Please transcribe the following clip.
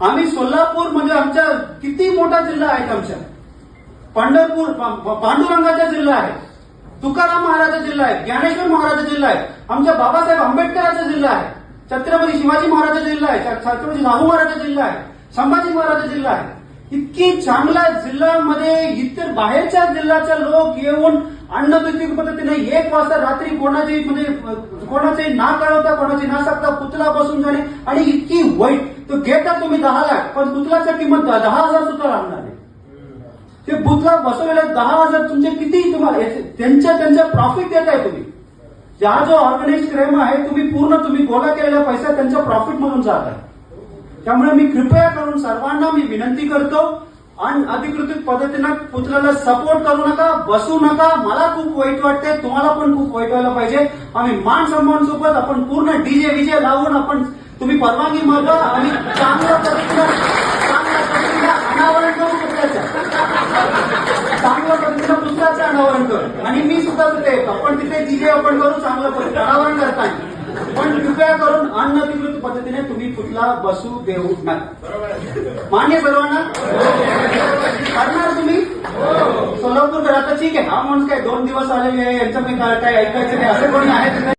आम्ही सोलापूर म्हणजे आमच्या किती मोठा जिल्हा आहे आमच्या. पंढरपूर पांडुरंगाचा जिल्हा आहे, तुकाराम महाराजा जिल्हा आहे, ज्ञानेश्वर महाराजा जिल्हा आहे, आमच्या बाबासाहेब आंबेडकरांचा जिल्हा आहे, छत्रपती शिवाजी महाराज जिल्हा आहे, छत्रपती शाहू महाराज जिल्हा आहे, संभाजी महाराज जिल्हा आहे. इतकी चांगल्या जिल्ह्यामध्ये इतर बाहेरच्या जिल्ह्याचे लोक येऊन अन्नदुती पद्धतीने 1 वाजता रात्री कोणाची ना कळवता कोणाची ना सांगता पुतळा बसून जाणे आणि इतकी वाईट. तो घेता तुम्ही 10 लाख पण पुतळ्याची किंमत 10,000 सुद्धा लागणार नाही. ते पुतळा बसवलेला 10,000 तुमचे किती तुम्हाला त्यांच्या प्रॉफिट देत आहे तुम्ही. हा जो ऑर्गनाइज क्राईम आहे तुम्ही गोळा केलेला पैसा त्यांच्या प्रॉफिट म्हणून जात आहे. त्यामुळे मी कृपया करून सर्वांना मी विनंती करतो, अनधिकृत पद्धतीनं पुतळ्याला सपोर्ट करू नका, बसू नका. मला खूप वाईट वाटते, तुम्हाला पण खूप वाईट व्हायला पाहिजे. आम्ही मान सन्मान सोबत आपण पूर्ण डीजे लावून आपण तुम्ही परवानगी मागा आणि चांगल्या पद्धतीनं अनावरण करू पुतळ्याचं, चांगल्या पद्धतीनं पुतळ्याचं अनावरण करू. आणि मी सुद्धा तिथे आपण तिथे डीजे आपण करू चांगलं अनावरण करताना. पण कृपया करून अनधिकृत पद्धतीने तुम्ही पुतळा बसू देऊ नका. मान्य सर्वांना करणार तुम्ही सोलापूर आता ठीक आहे. हा माणूस काय 2 दिवस आलेले आहे, यांचं काही ऐकायचं नाही, असे कोणी आहेत